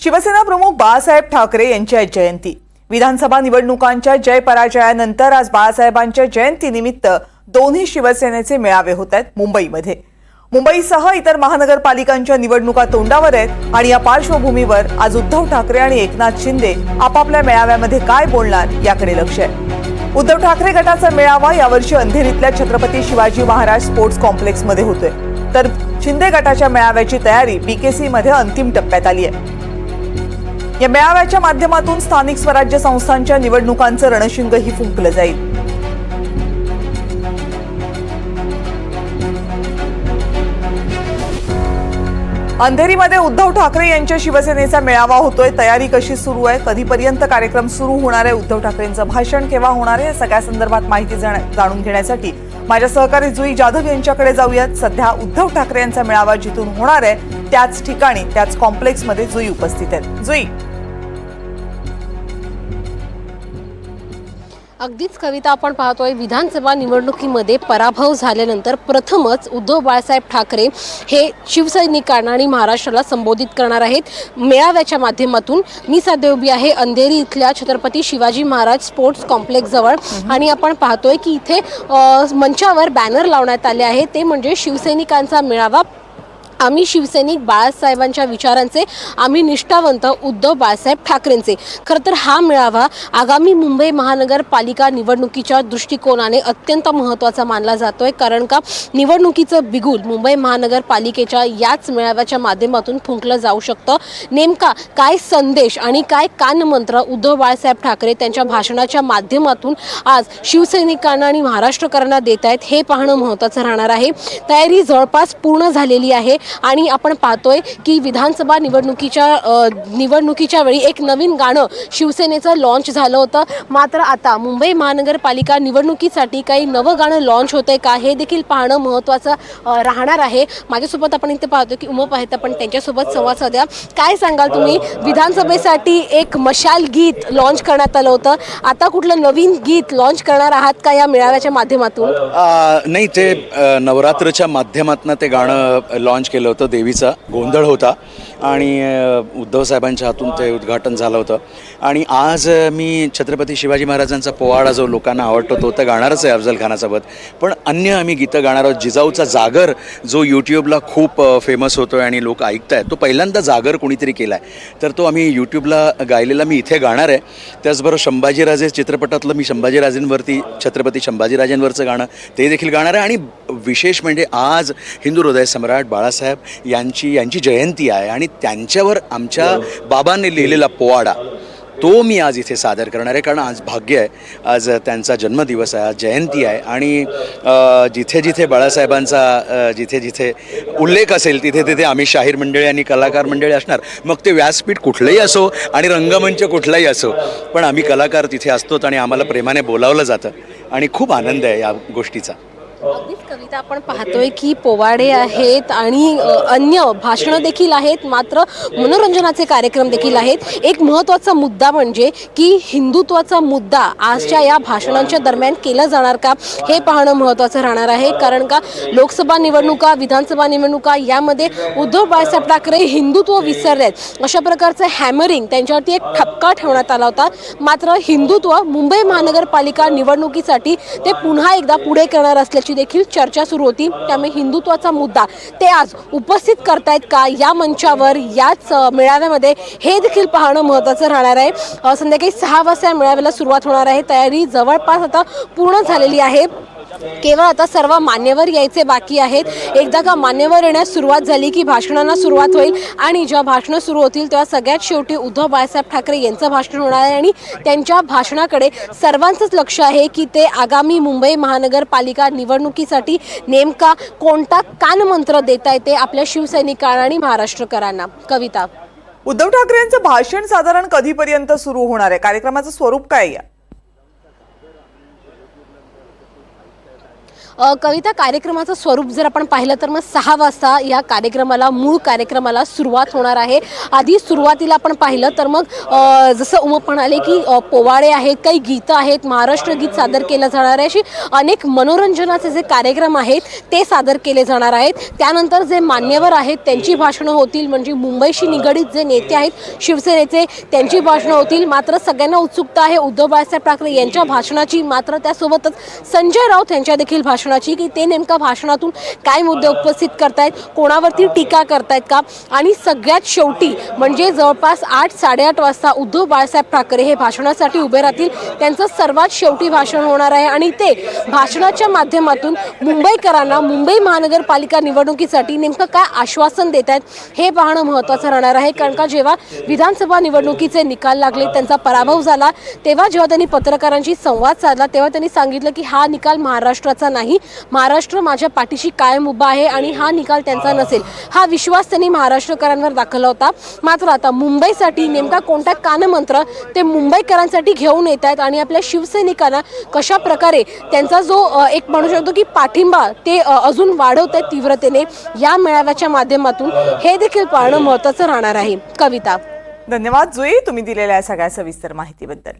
शिवसेना प्रमुख बाळासाहेब ठाकरे यांची आज जयंती। विधानसभा निवडणुकांच्या जय पराजयानंतर आज बाळासाहेबांच्या जयंतीनिमित्त दोन्ही शिवसेनेचे मेळावे होत आहेत मुंबईमध्ये। मुंबईसह इतर महानगरपालिकांच्या निवडणुका तोंडावर आहेत आणि या पार्श्वभूमीवर आज उद्धव ठाकरे आणि एकनाथ शिंदे आपापल्या मेळाव्यामध्ये काय बोलणार याकडे लक्ष आहे। उद्धव ठाकरे गटाचा मेळावा यावर्षी अंधेरीतल्या छत्रपती शिवाजी महाराज स्पोर्ट्स कॉम्प्लेक्समध्ये होतोय, तर शिंदे गटाच्या मेळाव्याची तयारी बीकेसी मध्ये अंतिम टप्प्यात आली आहे। या मेळाव्याच्या माध्यमातून स्थानिक स्वराज्य संस्थांच्या निवडणुकांचं रणशिंगही फुंकलं जाईल। अंधेरीमध्ये उद्धव ठाकरे यांच्या शिवसेनेचा मेळावा होतोय। तयारी कशी सुरू आहे, कधीपर्यंत कार्यक्रम सुरू होणार आहे, उद्धव ठाकरेंचं भाषण केव्हा होणार आहे, या सगळ्या संदर्भात माहिती जाणून घेण्यासाठी माझ्या सहकारी जुई जाधव यांच्याकडे जाऊयात। सध्या उद्धव ठाकरे यांचा मेळावा जिथून होणार आहे त्याच ठिकाणी त्याच कॉम्प्लेक्समध्ये जुई उपस्थित आहेत। जुई, अगदीच कविता, आपण पाहतोय विधानसभा निवडणुकीमध्ये पराभव झाल्यानंतर प्रथमच उद्धव बाळासाहेब ठाकरे हे शिवसैनिकांना आणि महाराष्ट्राला संबोधित करणार आहेत मेळाव्याच्या माध्यमातून। मी सध्या उभी आहे अंधेरी इथल्या छत्रपती शिवाजी महाराज स्पोर्ट्स कॉम्प्लेक्स जवळ आणि आपण पाहतोय की इथे मंचावर बॅनर लावण्यात आले आहे, ते म्हणजे शिवसैनिकांचा मेळावा, आम्ही शिवसैनिक बाळासाहेबांच्या विचारांचे, आम्ही निष्ठावंत उद्धव बाळासाहेब ठाकरेंचे। खरं तर हा मेळावा आगामी मुंबई महानगरपालिका निवडणुकीच्या दृष्टिकोनाने अत्यंत महत्त्वाचा मानला जातोय, कारण का निवडणुकीचं बिगुल मुंबई महानगरपालिकेच्या याच मेळाव्याच्या माध्यमातून फुंकलं जाऊ शकतं। नेमका काय संदेश आणि काय कानमंत्र उद्धव बाळासाहेब ठाकरे त्यांच्या भाषणाच्या माध्यमातून आज शिवसैनिकांना आणि महाराष्ट्रकरांना देत आहेत हे पाहणं महत्त्वाचं राहणार आहे। तयारी जवळपास पूर्ण झालेली आहे आणि आपण पाहतोय की विधानसभा निवडणुकीच्या वेळी एक नवीन गाणं शिवसेनेचं लॉन्च झालं होतं, मात्र आता मुंबई महानगरपालिका निवडणुकीसाठी काही नवं गाणं लॉन्च होतंय का हे देखील पाहणं महत्त्वाचं राहणार आहे। माझ्यासोबत आपण इथे पाहतो की उमप आहेत, आपण त्यांच्यासोबत संवाद साधूया। काय सांगाल तुम्ही, विधानसभेसाठी एक मशाल गीत लॉन्च करण्यात आलं होतं, आता कुठलं नवीन गीत लॉन्च करणार आहात का या मेळाव्याच्या माध्यमातून? नाही, ते नवरात्रच्या माध्यमातून ते गाणं लॉन्च केलं होतं, देवीचा गोंधळ होता आणि उद्धव साहेबांच्या हातून ते उद्घाटन झालं होतं। आणि आज मी छत्रपती शिवाजी महाराजांचा पोवाडा जो लोकांना आवडतो तो तर गाणारच आहे अफजल खानाचा वध, पण अन्य आम्ही गीतं गाणार आहोत। जिजाऊचा जागर जो यूट्यूबला खूप फेमस होतो आहे आणि लोक ऐकत आहेत, तो पहिल्यांदा जागर कोणीतरी केला आहे, तर तो आम्ही यूट्यूबला गायलेला मी इथे गाणार आहे। त्याचबरोबर संभाजीराजे चित्रपटातलं मी संभाजीराजेंवरती छत्रपती संभाजीराजेंवरचं गाणं ते देखील गाणार आहे। आणि विशेष म्हणजे आज हिंदू हृदय सम्राट बाळासाहेब यांची जयंती आहे आणि त्यांच्यावर आमच्या बाबांनी लिहिलेला पोवाडा तो मी आज इथे सादर करणार आहे, कारण आज भाग्य आहे, आज त्यांचा जन्मदिवस आहे, आज जयंती आहे आणि जिथे जिथे बाळासाहेबांचा जिथे जिथे उल्लेख असेल तिथे तिथे आम्ही शाहीर मंडळी आणि कलाकार मंडळी असणार। मग ते व्यासपीठ कुठलंही असो आणि रंगमंच कुठलाही असो, पण आम्ही कलाकार तिथे असतोच आणि आम्हाला प्रेमाने बोलावलं जातं आणि खूप आनंद आहे या गोष्टीचा। अगदीच कविता, आपण पाहतोय की पोवाडे आहेत आणि अन्य भाषणं देखील आहेत, मात्र मनोरंजनाचे कार्यक्रम देखील आहेत। एक महत्त्वाचा मुद्दा म्हणजे की हिंदुत्वाचा मुद्दा आजच्या या भाषणांच्या दरम्यान केला जाणार का हे पाहणं महत्त्वाचं राहणार आहे, कारण का लोकसभा निवडणुका, विधानसभा निवडणुका यामध्ये उद्धव बाळासाहेब ठाकरे हिंदुत्व विसरलेत अशा प्रकारचं हॅमरिंग त्यांच्यावरती एक ठपका ठेवण्यात आला होता, मात्र हिंदुत्व मुंबई महानगरपालिका निवडणुकीसाठी ते पुन्हा एकदा पुढे करणार असल्याची देखील चर्चा सुरू होती। त्यामुळे हिंदुत्वाचा मुद्दा ते आज उपस्थित करतायत का या मंचावर, याच मेळाव्यामध्ये, हे देखील पाहणं महत्त्वाचं राहणार आहे। संध्याकाळी 6 वाजता या मेळाव्याला सुरुवात होणार आहे। तयारी जवळपास आता पूर्ण झालेली आहे, केवळ आता सर्व मान्यवर यायचे बाकी आहेत। एकदा का मान्यवर येण्यास सुरुवात झाली की भाषणांना सुरुवात होईल आणि जेव्हा भाषणं सुरू होतील तेव्हा सगळ्यात शेवटी उद्धव बाळासाहेब ठाकरे यांचं भाषण होणार आहे आणि त्यांच्या भाषणाकडे सर्वांचंच लक्ष आहे की ते आगामी मुंबई महानगरपालिका निवडणुकीसाठी नेमका कोणता कानमंत्र देता येते आपल्या शिवसैनिकांना आणि महाराष्ट्रकरांना। कविता, उद्धव ठाकरे यांचं भाषण साधारण कधीपर्यंत सुरू होणार आहे, कार्यक्रमाचं स्वरूप काय आहे? कविता, कार्यक्रमाचं स्वरूप जर आपण पाहिलं तर मग 6 वाजता या कार्यक्रमाला, मूळ कार्यक्रमाला सुरुवात होणार आहे. आधी सुरुवातीला आपण पाहिलं तर मग जसं उमा म्हणाले की पोवाडे आहेत, काही गीतं आहेत, महाराष्ट्र गीत सादर केलं जाणार आहे, अशी अनेक मनोरंजनाचे जे कार्यक्रम आहेत ते सादर केले जाणार आहेत. त्यानंतर जे मान्यवर आहेत त्यांची भाषणं होतील, म्हणजे मुंबईशी निगडीत जे नेते आहेत शिवसेनेचे त्यांची भाषणं होतील. मात्र सगळ्यांना उत्सुकता आहे उद्धव बाळासाहेब ठाकरे यांच्या भाषणाची, मात्र त्यासोबतच संजय राऊत यांच्या देखील भाषणाची, की ते नेमका भाषणातून काय मुद्दे उपस्थित करतायत, कोणावरती टीका करतायत का. आणि सगळ्यात शेवटी म्हणजे जवळपास 8-8:30 वाजता उद्धव बाळासाहेब ठाकरे हे भाषणासाठी उभे राहतील. त्यांचं सर्वात शेवटी भाषण होणार आहे आणि ते भाषणाच्या माध्यमातून मुंबईकरांना मुंबई महानगरपालिका निवडणुकीसाठी नेमकं काय आश्वासन देत आहेत हे पाहणं महत्त्वाचं राहणार आहे. कारण का जेव्हा विधानसभा निवडणुकीचे निकाल लागले, त्यांचा पराभव झाला, तेव्हा जेव्हा त्यांनी पत्रकारांशी संवाद साधला तेव्हा त्यांनी सांगितलं की हा निकाल महाराष्ट्राचा नाही, महाराष्ट्र माझ्या पाठीशी कायम उभा आहे आणि हा निकाल त्यांचा नसेल, हा विश्वास त्यांनी महाराष्ट्रकरांवर दाखवला होता. मात्र आता मुंबईसाठी नेमका कोणता कानमंत्र ते मुंबईकरांसाठी घेऊन येत आहेत आणि आपल्या शिवसैनिकांना कशा प्रकारे त्यांचा जो एक म्हणू शकतो की पाठिंबा ते अजून वाढवत आहेत तीव्रतेने या मेळाव्याच्या माध्यमातून, हे देखील पाहणं महत्त्वाचं राहणार आहे. कविता, धन्यवाद जुई, तुम्ही दिलेल्या सगळ्या सविस्तर माहितीबद्दल.